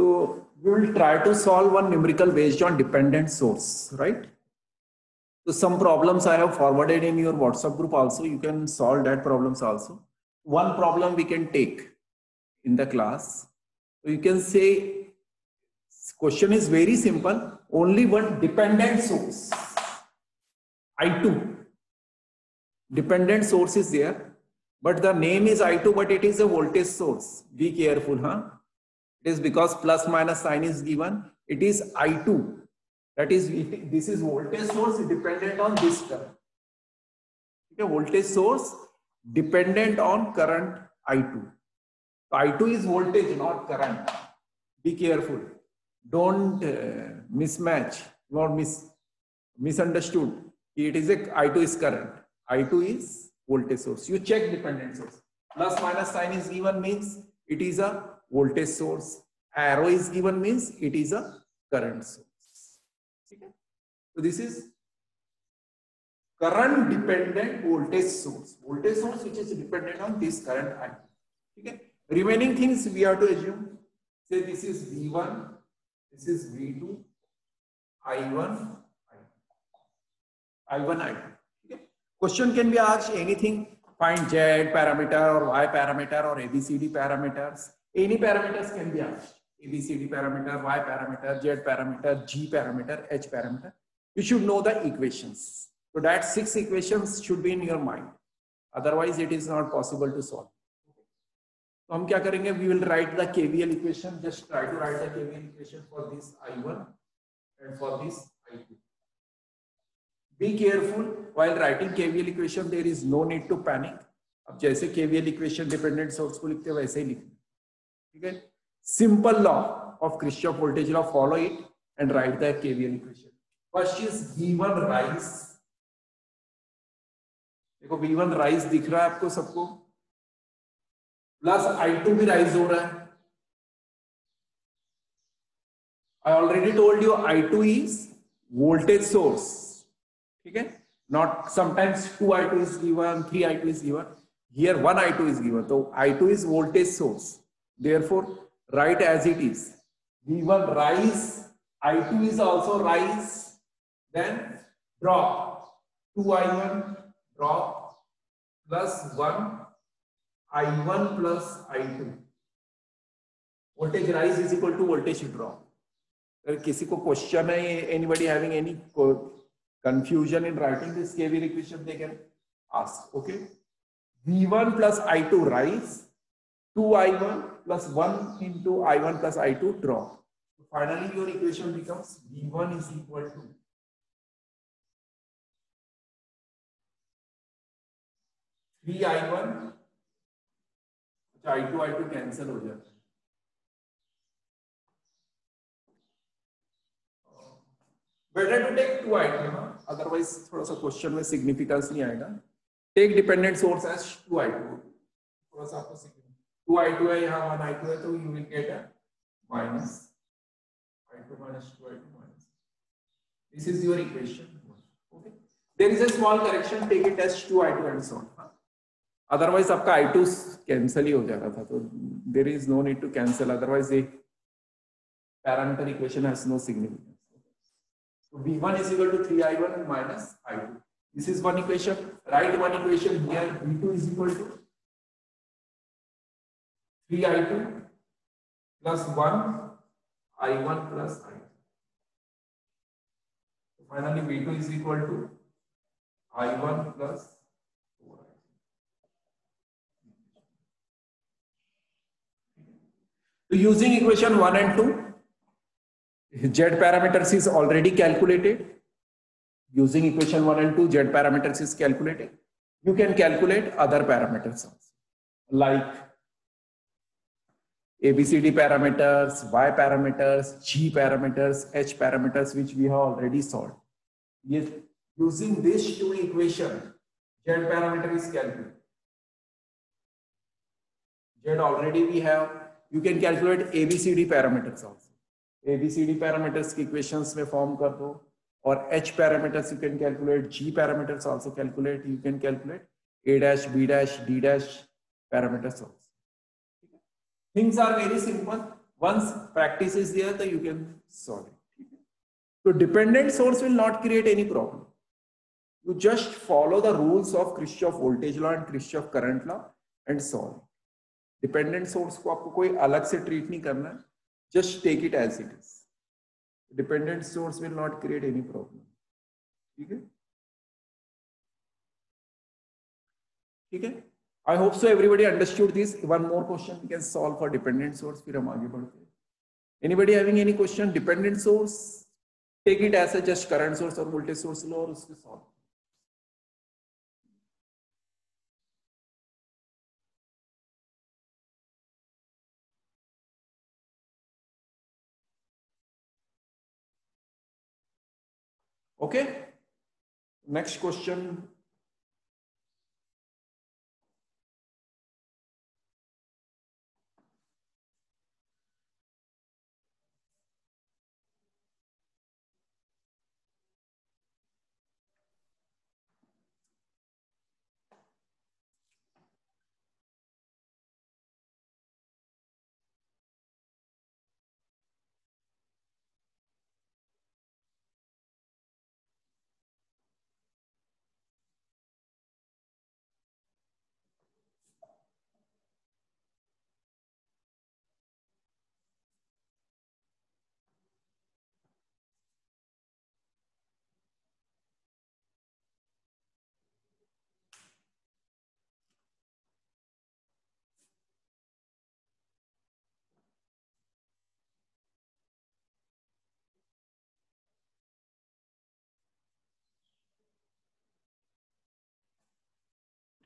So we will try to solve one numerical based on dependent source, right? So some problems I have forwarded in your WhatsApp group also. You can solve that problems also. One problem we can take in the class. So you can say question is very simple. Only one dependent source, I2. Dependent source is there, but the name is I2, but it is a voltage source. Be careful, huh? It is because plus minus sign is given. It is I2. That is, this is voltage source dependent on this current. Okay, voltage source dependent on current I2. I2 is voltage, not current. Be careful. Don't mismatch or misunderstood. It is a I2 is current. I2 is voltage source. You check dependent source. Plus minus sign is given means it is a voltage source. Arrow is given means it is a current source. Okay? So this is current dependent voltage source. Voltage source which is dependent on this current I2. Okay? Remaining things we have to assume. Say this is V1, this is V2, I1, I2. Okay? Question can be asked anything. Find Z parameter or Y parameter or ABCD parameters. Any parameters can be asked. ABCD parameter, Y parameter, Z parameter, G parameter, H parameter. You should know the equations. So that 6 equations should be in your mind. Otherwise, it is not possible to solve. So हम क्या करेंगे? We will write the KVL equation. Just try to write the KVL equation for this I1 and for this I2. Be careful while writing KVL equation. There is no need to panic. अब जैसे KVL equation dependent source को लिखते हैं वैसे ही लिखना. ठीक है? Simple law of Kirchhoff voltage law. Follow it and write the KVL equation. First is V1 rise. देखो V1 rise दिख रहा है आपको सबको. प्लस I2 भी राइज हो रहा है. I already told you I2 is voltage source. ठीक है? Not sometimes 2I2 is given, 3I2 is given. Here 1I2 is given. So I2 is voltage source. Therefore, write as it is. V1 rise, I2 is also rise. Then drop. 2I1 drop plus 1. I1 plus I2. Voltage rise is equal to voltage drop. अगर किसी को question है, anybody having any confusion in writing this KVL equation, they can ask. Okay. V1 plus I2 rise. 2I1 plus 1 into I1 plus I2 drop. So finally, your equation becomes V1 is equal to I1. I2 cancel हो जाता है. Better to take 2I2, otherwise थोड़ा सा question में significance नहीं आएगा. Take dependent source as 2I2. थोड़ा सा आपको 2I2 है, यहाँ 1I2 है, तो you will get a minus I2 minus 2I2 minus. This is your equation. Okay. There is a small correction. Take it as 2I2 and so on. Otherwise आपका I2 cancel ही हो जा रहा था. तो there is no need to cancel. Otherwise the parameter equation has no significance. So V1 is equal to 3I1 minus I2. This is one equation. Write one equation here. V2 is equal to 3I2 plus 1 I1 plus I2. So finally V2 is equal to I1 plus 4I2. So using equation 1 and 2, Z parameters is already calculated. Using equation 1 and 2, Z parameters is calculated. You can calculate other parameters also, like ABCD parameters, Y parameters, G parameters, H parameters, which we have already solved. Yes. Using these two equations, Z parameter is calculated. Z already we have. You can calculate ABCD parameters also. ABCD parameters की equations में form कर दो, और H parameters you can calculate, G parameters also calculate. You can calculate A dash, B dash, D dash parameters also. Things are very simple. once practice is there, then you can solve it. So dependent source will not create any problem. You just follow the rules of Kirchhoff voltage law and Kirchhoff current law and solve. Dependent source को आपको कोई अलग से treat नहीं करना है. Just take it as it is. Dependent source will not create any problem. ठीक है? ठीक है? I hope so everybody understood this. One more question we can solve for dependent source. फिर हम आगे बढ़ते हैं. Anybody having any question? Dependent source, take it as a just current source or voltage source लो और उसको solve. Okay. Next question.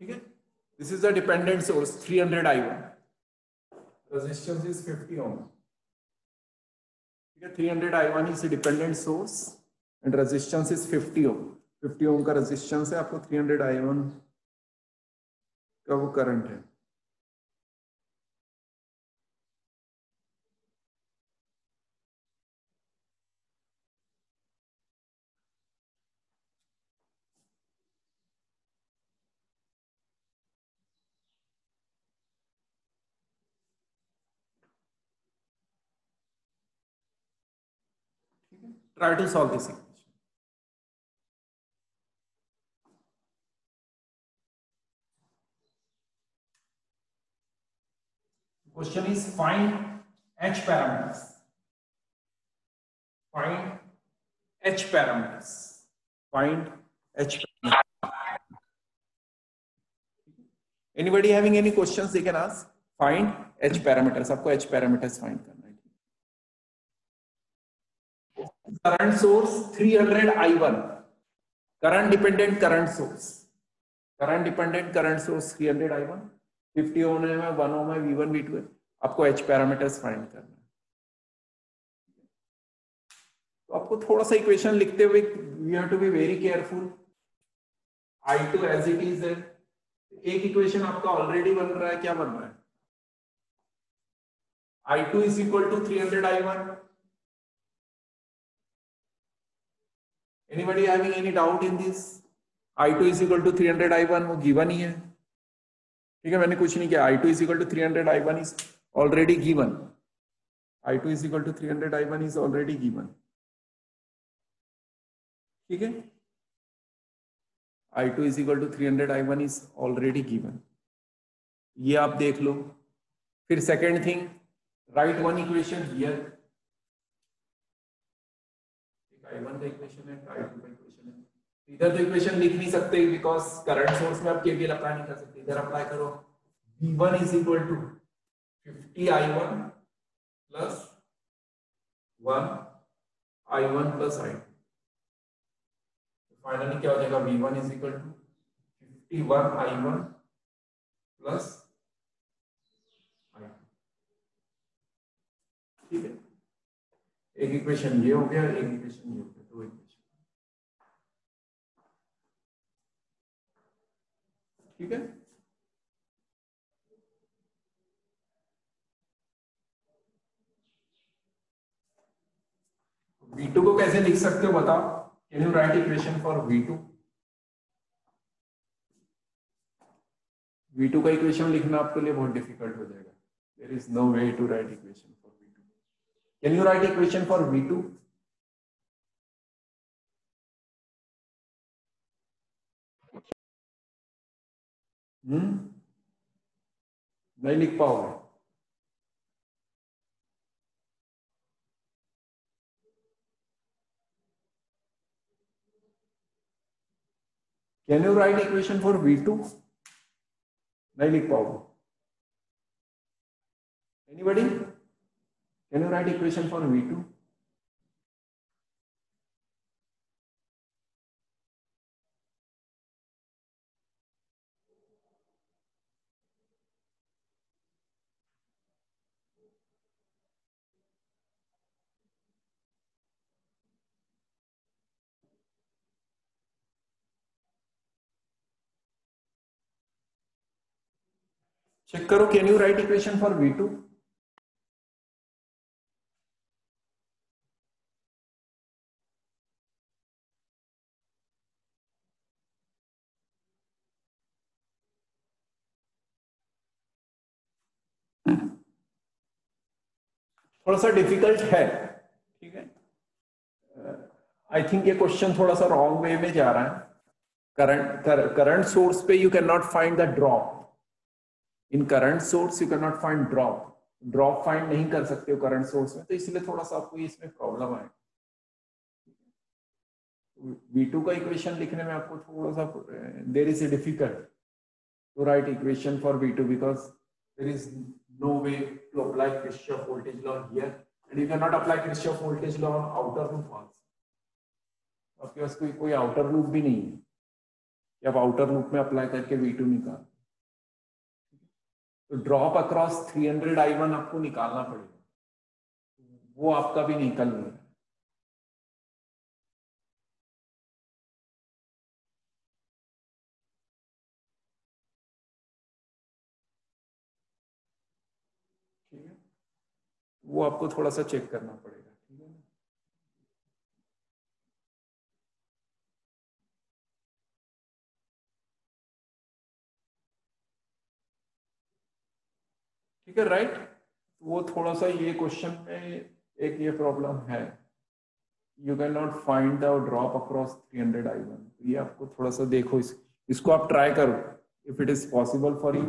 ठीक है? This is the dependent source 300 I1. Resistance is 50 ohm. ठीक है? 300 I1 is a dependent source and resistance is 50 ohm. 50 ohm का resistance है, आपको 300 I1 का वो करंट है. Try to solve this equation. Question is find H parameters. Find H parameters. Find H parameters. Anybody having any questions they can ask? Find H parameters. आपको H parameters find करना है. Current source 300 I1. Current dependent current source. Current dependent current source 300 I1. 50 ohm है, 1 ohm है, V1 V2 है. आपको H parameters find करना है. तो आपको थोड़ा सा इक्वेशन लिखते हुए we have to be very careful. I2 as it is है. एक इक्वेशन आपका ऑलरेडी बन रहा है, क्या बन रहा है? I2 is equal to 300 I1. Anybody having any doubt in this? I2 is equal to 300 I1 वो गिवन ही है. ठीक है, मैंने कुछ नहीं किया. I2 is equal to 300 I1 is already given. I2 is equal to 300 I1 is already given. ठीक है, I2 is equal to 300 I1 is already given. ये आप देख लो. फिर second thing, write one equation here. I1 का equation है, I2 का equation है. इधर तो इक्वेशन लिख नहीं सकते बिकॉज करंट सोर्स में आप केवीएल अप्लाई नहीं कर सकते. इधर अप्लाई करो. V1 is equal to 50 I1 plus 1 I1 plus I2. Finally क्या हो जाएगा? V1 is equal to 51 I1 plus I2. ठीक है, एक इक्वेशन ये हो गया, एक इक्वेशन ये हो गया, दो इक्वेशन. ठीक है, V2 को कैसे लिख सकते हो बताओ? Can you write equation for V2? V2 का इक्वेशन लिखना आपके लिए बहुत डिफिकल्ट हो जाएगा. There is no way to write equation for V2. Can you write equation for V2? नहीं लिख पाओगे? Can you write equation for V2? नहीं लिख पाओगे? Anybody? Can you write equation for V2? Check करो, can you write equation for V2? थोड़ा सा difficult है, ठीक है। आई थिंक ये क्वेश्चन थोड़ा सा रॉन्ग वे में जा रहा है। करंट सोर्स पे you can not find the drop. In current source you can not find drop find नहीं कर सकते हो करंट सोर्स में, तो इसलिए थोड़ा सा आपको इसमें प्रॉब्लम आए। V2 का इक्वेशन लिखने में आपको थोड़ा सा there is a difficult to write equation for V2 because there is no way to apply Kirchhoff voltage law here and you can not apply Kirchhoff voltage law on outer loop also. आपके पास कोई outer loop भी नहीं है कि आप outer loop में apply करके V2 निकाल। तो ड्रॉप अक्रॉस 300 I1 आपको निकालना पड़ेगा, वो आपका भी निकल नहीं है। ठीक है, वो आपको थोड़ा सा चेक करना पड़ेगा, ठीक है ना। ठीक है, राइट। वो थोड़ा सा ये क्वेश्चन में एक ये प्रॉब्लम है, you can not find the drop across 300 I1। ये आपको थोड़ा सा देखो, इसको आप ट्राई करो, if it is possible for you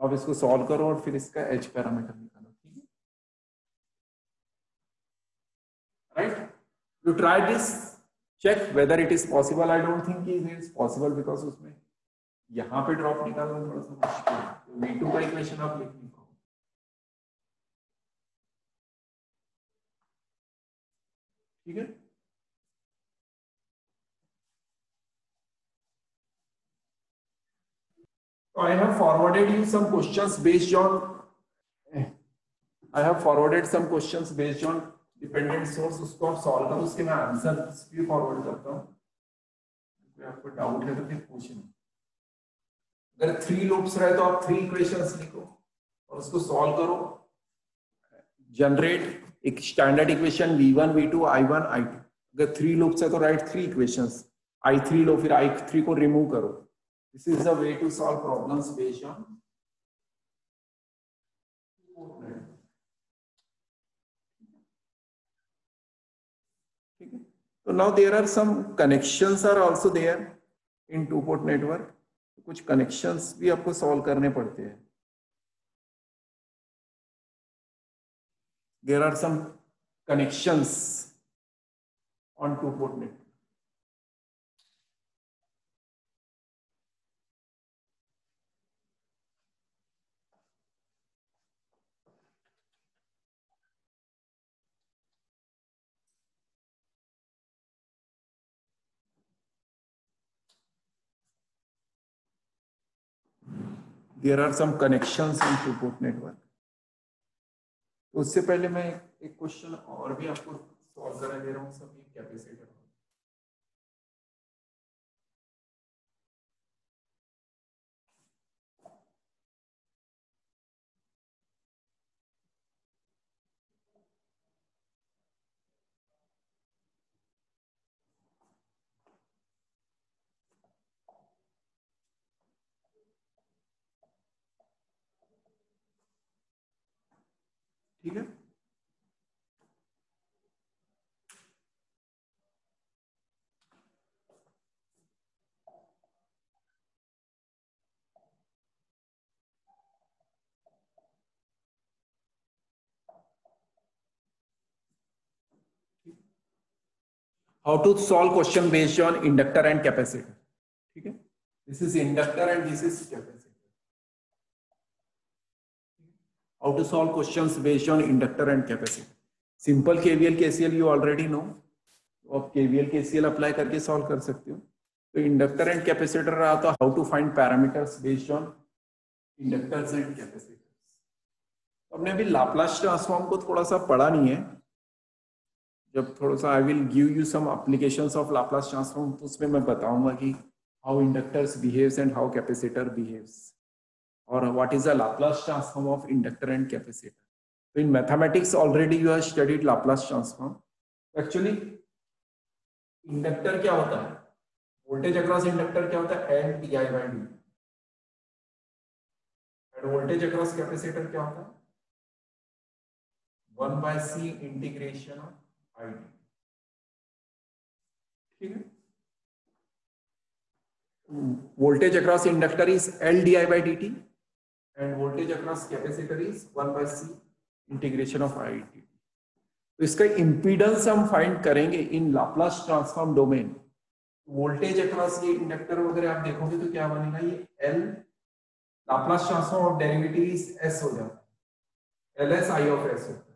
आप इसको सॉल्व करो और फिर इसका एच पैरामीटर निकालो, ठीक है, right. You try this, check whether it is possible. I don't think it is possible because उसमें यहाँ पे ड्रॉप निकालना थोड़ा सा मुश्किल है। तो V2 का इक्वेशन आप लिख नहीं पाओ, ठीक है। So I have forwarded you some questions based on dependent source, उसको आप सॉल्व करो, उसके मैं आंसर भी फॉरवर्ड करता हूँ। कोई आपको डाउट है तो फिर पूछना। अगर 3 लूप्स रहे तो आप 3 इक्वेशंस लिखो और उसको सॉल्व करो, जनरेट एक standard equation V1 V2 I1 I2। अगर 3 लूप्स है तो राइट 3 इक्वेशंस, I3 लो, फिर I3 को रिमूव करो। This is the way to solve problems based on. ठीक है, तो now there are some connections are also there in two port network. कुछ कनेक्शंस भी आपको सॉल्व करने पड़ते हैं। There are some connections on two port network. There are some connections in two port network. उससे पहले मैं एक क्वेश्चन और भी आपको सॉल्व करा दे रहा हूँ, सभी कैपेसिटर। ठीक है, how to solve question based on inductor and capacitor. ठीक है, this is inductor and this is capacitor. How to solve questions based on inductor and capacitor. Simple KVL KCL you already know. आप KVL KCL apply करके solve कर सकते हो. तो inductor and capacitor रहा तो how to find parameters based on inductors and capacitors. हमने अभी लाप्लास ट्रांसफॉर्म को थोड़ा सा पढ़ा नहीं है. जब थोड़ा सा I will give you some applications of Laplace transform, तो उसमें मैं बताऊंगा कि how inductors behaves and how capacitor behaves, और what is the Laplace transform of inductor and capacitor. तो in mathematics already you have studied Laplace transform. Actually inductor क्या होता है, वोल्टेज अक्रॉस इंडक्टर क्या होता है, L di by dt. End voltage across capacitor क्या होता है, 1 by C integration of I dt. ठीक है, voltage across inductor is L di by dt and voltage across capacitor is 1 by C integration of I dt. तो इसका impedance हम find करेंगे in Laplace transform domain. Voltage across ये inductor वगैरह आप देखोगे तो क्या बनेगा, ये L Laplace transform of derivative is S हो जाता है, LS I of S होता है.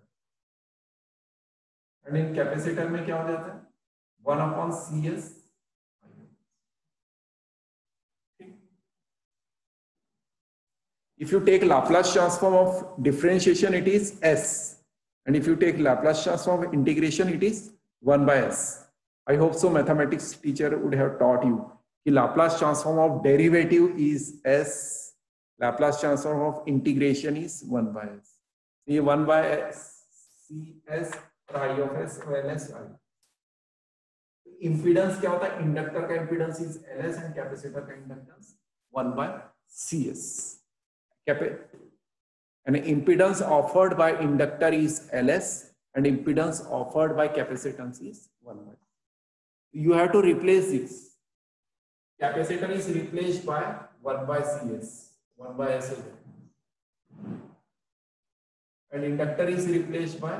एंड इन कैपेसिटर में क्या हो जाता है, 1 upon CS. If you take Laplace transform of differentiation, it is S, and if you take Laplace transform of integration, it is 1 by S. I hope so mathematics teacher would have taught you कि Laplace transform of derivative is S, Laplace transform of integration is 1 by S. ये 1 by S, CS I of S और LS I. Impedance क्या होता है, inductor का impedance is LS and capacitor का inductance 1 by CS. And impedance offered by inductor is LS and impedance offered by capacitance is 1 by. You have to replace this. Capacitor is replaced by 1 by CS, 1 by S, and inductor is replaced by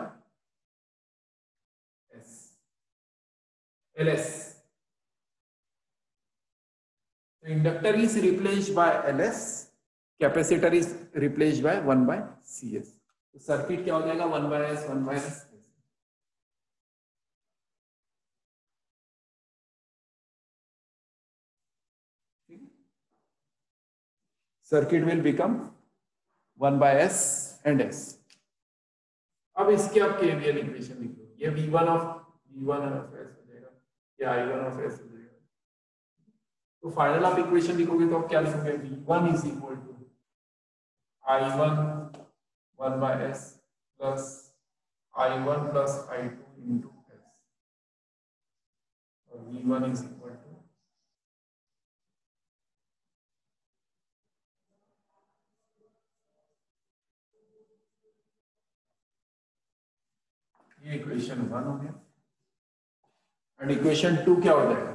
LS. So inductor is replaced by LS, capacitor is replaced by 1 by CS. तो circuit क्या हो जाएगा, 1 by S, 1 by S. Circuit will become 1 by S and S. अब इसके आप KVL equation लिख लो. ये V1 of S हो जाएगा, ये I1 of S हो जाएगा. तो फाइनल आप इक्वेशन लिखोगे तो आप क्या लिखोगे, V1 is equal to I1 1 by S plus I1 plus I2 into S, और V1 is equal to ये इक्वेशन 1 हो गया. एंड इक्वेशन 2 क्या हो जाएगा,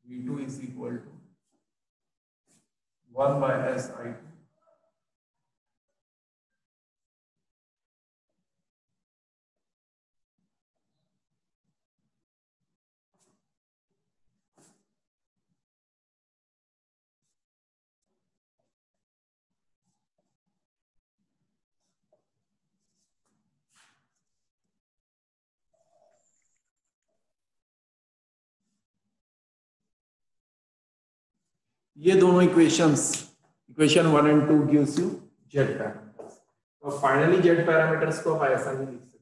V2 is equal to 1 by S I2 ये दोनों equations, equation 1 and 2 gives you Z parameters. और फाइनली जेड पैरामीटर्स को आप ऐसा नहीं लिख सकते.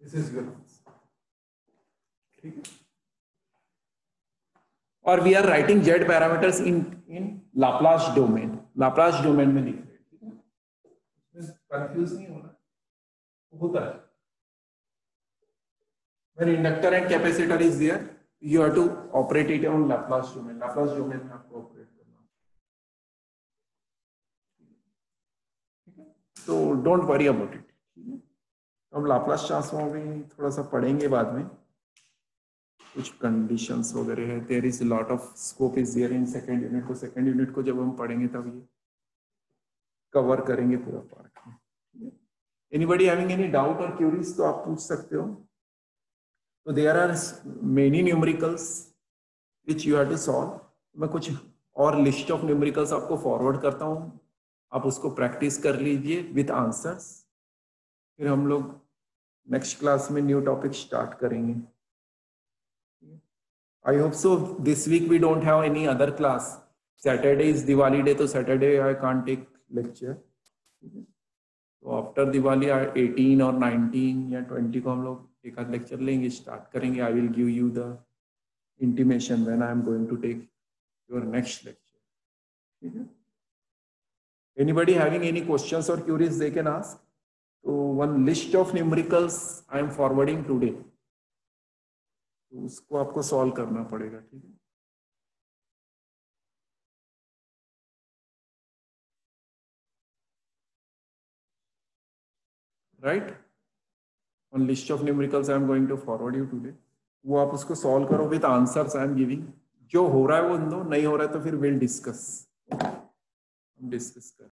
This is your answer. ठीक है, और we are writing Z parameters in Laplace domain. Laplace domain में लिख रहे हैं. ठीक है, कंफ्यूज नहीं होना होता है. When inductor and capacitor is there, you have to operate it on Laplace domain. Laplace domain में आपको ऑपरेट करना. तो डोंट वरी अबाउट इट. हम लाप्लास ट्रांसफॉर्म भी थोड़ा सा पढ़ेंगे बाद में. कुछ कंडीशंस वगैरह है. There is lot of scope is there in second unit. तो सेकेंड यूनिट को जब हम पढ़ेंगे तब ये कवर करेंगे पूरा पार्ट में. एनीबडी हैविंग एनी डाउट और क्यूरीज तो आप पूछ सकते हो. तो there are many numericals which you have to solve. मैं कुछ और लिस्ट ऑफ न्यूमेरिकल्स आपको फॉरवर्ड करता हूँ, आप उसको प्रैक्टिस कर लीजिए विथ आंसर्स. फिर हम लोग नेक्स्ट क्लास में न्यू टॉपिक स्टार्ट करेंगे. I hope so. This week we don't have any other class. Saturday is Diwali day, तो Saturday I can't take lecture. तो after Diwali 18 और 19 या 20 को हम लोग एक आध लेक्चर लेंगे, स्टार्ट करेंगे. I will give you the intimation when I am going to take your next lecture. Anybody having any questions or queries they can ask. So one list of numericals I am forwarding today. तो उसको आपको solve करना पड़ेगा. ठीक है. Right. One list of numericals I am going to forward you today. वो आप उसको सॉल्व करो with answers I am giving. जो हो रहा है वो दो, नहीं हो रहा है तो फिर विल डिस्कस. हम डिस्कस कर